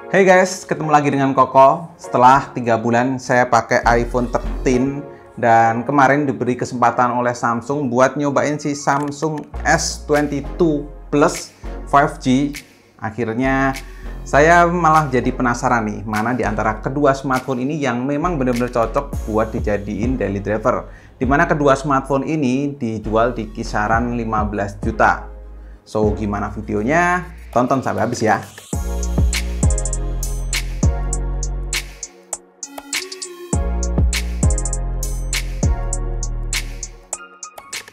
Hey guys, ketemu lagi dengan Koko. Setelah 3 bulan saya pakai iPhone 13 dan kemarin diberi kesempatan oleh Samsung buat nyobain si Samsung S22 Plus 5G. Akhirnya saya malah jadi penasaran nih, mana di antara kedua smartphone ini yang memang benar-benar cocok buat dijadiin daily driver. Dimana kedua smartphone ini dijual di kisaran 15 juta. So, gimana videonya? Tonton sampai habis ya.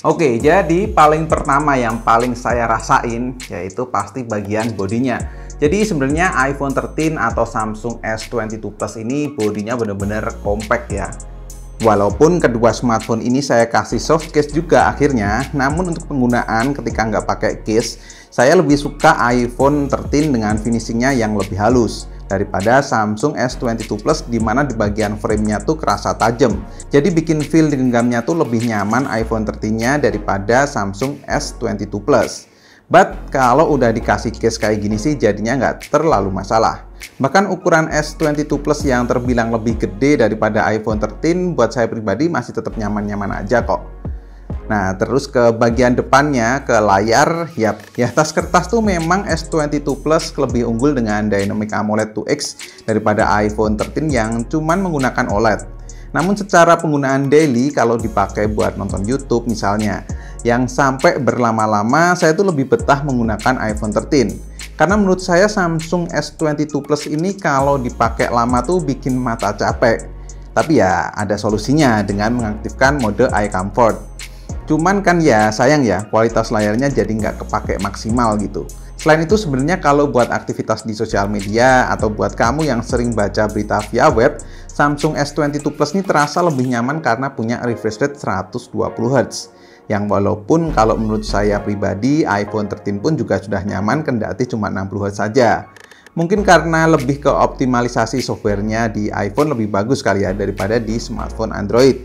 Oke, jadi paling pertama yang paling saya rasain yaitu pasti bagian bodinya. Jadi sebenarnya iPhone 13 atau Samsung S22 Plus ini bodinya benar-benar compact ya. Walaupun kedua smartphone ini saya kasih soft case juga akhirnya, namun untuk penggunaan ketika nggak pakai case, saya lebih suka iPhone 13 dengan finishingnya yang lebih halus daripada Samsung S22 Plus, di mana di bagian framenya tuh kerasa tajam. Jadi bikin feel di genggamnya tuh lebih nyaman iPhone 13-nya daripada Samsung S22 Plus. But kalau udah dikasih case kayak gini sih jadinya nggak terlalu masalah. Bahkan ukuran S22 Plus yang terbilang lebih gede daripada iPhone 13 buat saya pribadi masih tetap nyaman-nyaman aja kok. Nah, terus ke bagian depannya, ke layar, ya atas kertas tuh memang S22 Plus lebih unggul dengan Dynamic AMOLED 2X daripada iPhone 13 yang cuman menggunakan OLED. Namun secara penggunaan daily, kalau dipakai buat nonton YouTube misalnya, yang sampai berlama-lama, saya tuh lebih betah menggunakan iPhone 13. Karena menurut saya Samsung S22 Plus ini kalau dipakai lama tuh bikin mata capek. Tapi ya ada solusinya dengan mengaktifkan mode Eye Comfort. Cuman kan ya sayang ya, kualitas layarnya jadi nggak kepake maksimal gitu. Selain itu sebenarnya kalau buat aktivitas di sosial media atau buat kamu yang sering baca berita via web, Samsung S22 Plus ini terasa lebih nyaman karena punya refresh rate 120 Hz. Yang walaupun kalau menurut saya pribadi iPhone 13 pun juga sudah nyaman kendati cuma 60 Hz saja. Mungkin karena lebih ke optimalisasi softwarenya di iPhone lebih bagus kali ya daripada di smartphone Android.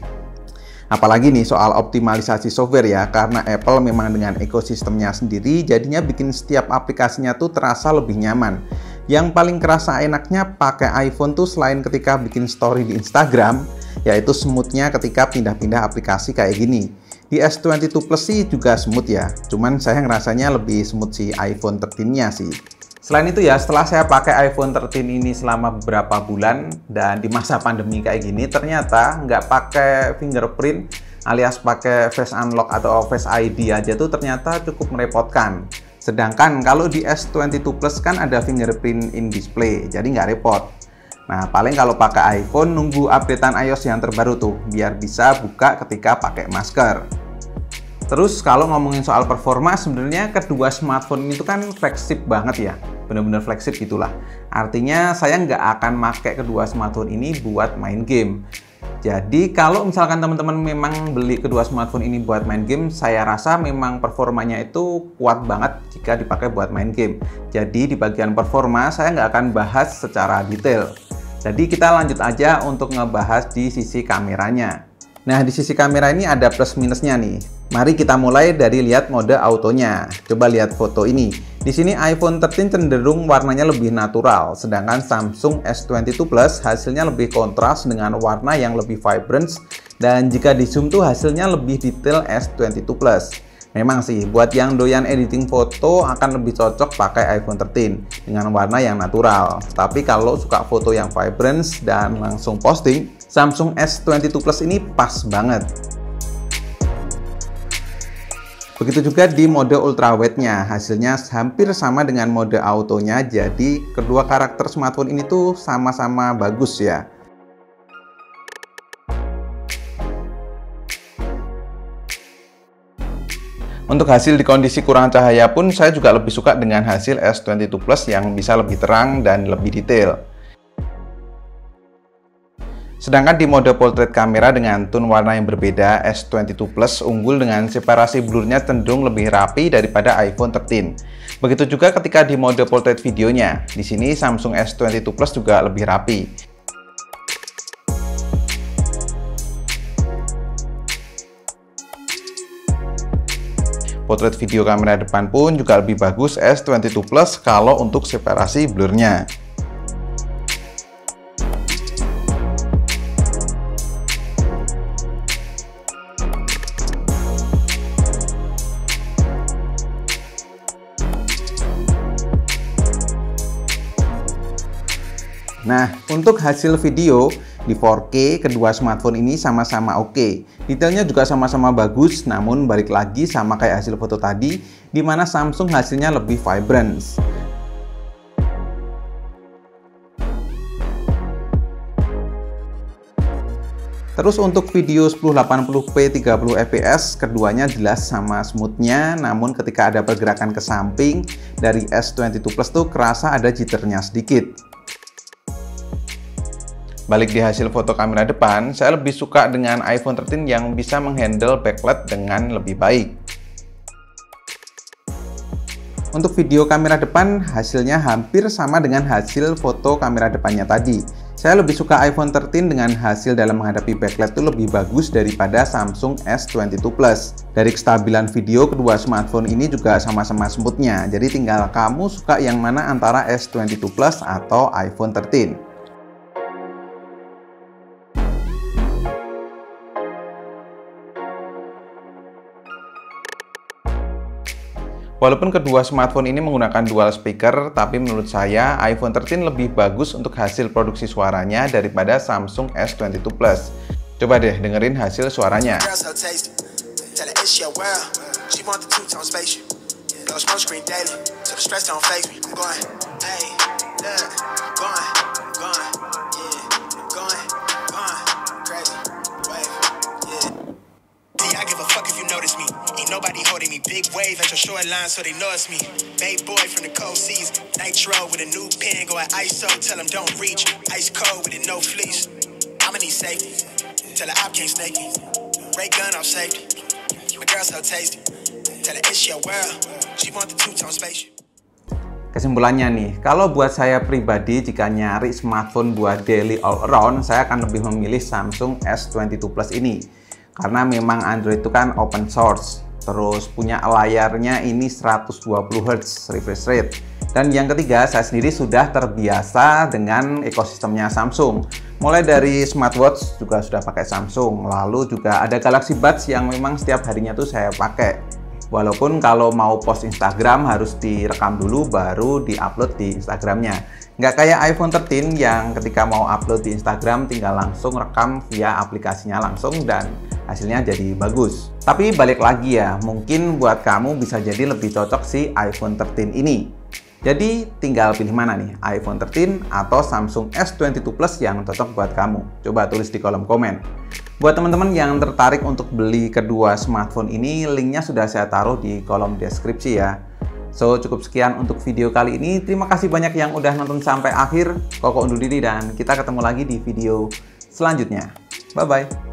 Apalagi nih soal optimalisasi software ya, karena Apple memang dengan ekosistemnya sendiri jadinya bikin setiap aplikasinya tuh terasa lebih nyaman. Yang paling kerasa enaknya pakai iPhone tuh selain ketika bikin story di Instagram, yaitu smoothnya ketika pindah-pindah aplikasi kayak gini. Di S22 Plus sih juga smooth ya, cuman saya ngerasanya lebih smooth si iPhone 13-nya sih. Selain itu ya, setelah saya pakai iPhone 13 ini selama beberapa bulan dan di masa pandemi kayak gini, ternyata nggak pakai fingerprint alias pakai face unlock atau face ID aja tuh ternyata cukup merepotkan. Sedangkan kalau di S22 Plus kan ada fingerprint in display, jadi nggak repot. Nah, paling kalau pakai iPhone nunggu updatean iOS yang terbaru tuh, biar bisa buka ketika pakai masker. Terus kalau ngomongin soal performa, sebenarnya kedua smartphone itu kan flagship banget ya, bener-bener flagship gitulah. Artinya saya nggak akan pakai kedua smartphone ini buat main game. Jadi kalau misalkan teman-teman memang beli kedua smartphone ini buat main game, saya rasa memang performanya itu kuat banget jika dipakai buat main game. Jadi di bagian performa saya nggak akan bahas secara detail. Jadi kita lanjut aja untuk ngebahas di sisi kameranya. Nah, di sisi kamera ini ada plus minusnya nih. Mari kita mulai dari lihat mode autonya. Coba lihat foto ini. Di sini iPhone 13 cenderung warnanya lebih natural, sedangkan Samsung S22 Plus hasilnya lebih kontras dengan warna yang lebih vibrant, dan jika di zoom tuh hasilnya lebih detail S22 Plus. Memang sih, buat yang doyan editing foto akan lebih cocok pakai iPhone 13 dengan warna yang natural. Tapi kalau suka foto yang vibrant dan langsung posting, Samsung S22 Plus ini pas banget. Begitu juga di mode ultrawide-nya, hasilnya hampir sama dengan mode autonya, jadi kedua karakter smartphone ini tuh sama-sama bagus ya. Untuk hasil di kondisi kurang cahaya pun saya juga lebih suka dengan hasil S22 Plus yang bisa lebih terang dan lebih detail. Sedangkan di mode portrait kamera dengan tone warna yang berbeda, S22 Plus unggul dengan separasi blurnya cenderung lebih rapi daripada iPhone 13. Begitu juga ketika di mode portrait videonya. Di sini Samsung S22 Plus juga lebih rapi. Portrait video kamera depan pun juga lebih bagus S22 Plus kalau untuk separasi blurnya. Nah, untuk hasil video di 4K, kedua smartphone ini sama-sama oke. Detailnya juga sama-sama bagus, namun balik lagi sama kayak hasil foto tadi, di mana Samsung hasilnya lebih vibrant. Terus untuk video 1080p 30 fps, keduanya jelas sama smoothnya, namun ketika ada pergerakan ke samping dari S22 Plus tuh kerasa ada jitternya sedikit. Balik di hasil foto kamera depan, saya lebih suka dengan iPhone 13 yang bisa menghandle backlight dengan lebih baik. Untuk video kamera depan, hasilnya hampir sama dengan hasil foto kamera depannya tadi. Saya lebih suka iPhone 13 dengan hasil dalam menghadapi backlight itu lebih bagus daripada Samsung S22 Plus. Dari kestabilan video, kedua smartphone ini juga sama-sama smoothnya. Jadi tinggal kamu suka yang mana antara S22 Plus atau iPhone 13. Walaupun kedua smartphone ini menggunakan dual speaker, tapi menurut saya iPhone 13 lebih bagus untuk hasil produksi suaranya daripada Samsung S22 Plus. Coba deh dengerin hasil suaranya. Nobody holding me, big wave at your short line so they know it's me. Babe boy from the cold seas, nitro with a new pen, go at ISO, tell them don't reach. Ice cold with it, no fleece. I'ma need safety, tell her I can't snake me. Ray gun off safety, my girl so tasty. Tell her it's your world, she want the two-tone spaceship. Kesimpulannya nih, kalau buat saya pribadi jika nyari smartphone buat daily all around, saya akan lebih memilih Samsung S22 Plus ini. Karena memang Android itu kan open source. Terus punya layarnya ini 120 Hz refresh rate. Dan yang ketiga, saya sendiri sudah terbiasa dengan ekosistemnya Samsung. Mulai dari smartwatch juga sudah pakai Samsung. Lalu juga ada Galaxy Buds yang memang setiap harinya tuh saya pakai. Walaupun kalau mau post Instagram harus direkam dulu baru di-upload di Instagramnya. Nggak kayak iPhone 13 yang ketika mau upload di Instagram tinggal langsung rekam via aplikasinya langsung dan hasilnya jadi bagus. Tapi balik lagi ya, mungkin buat kamu bisa jadi lebih cocok si iPhone 13 ini. Jadi tinggal pilih mana nih, iPhone 13 atau Samsung S22 Plus yang cocok buat kamu. Coba tulis di kolom komen. Buat teman-teman yang tertarik untuk beli kedua smartphone ini, linknya sudah saya taruh di kolom deskripsi ya. So, cukup sekian untuk video kali ini. Terima kasih banyak yang udah nonton sampai akhir. Koko undur diri dan kita ketemu lagi di video selanjutnya. Bye-bye.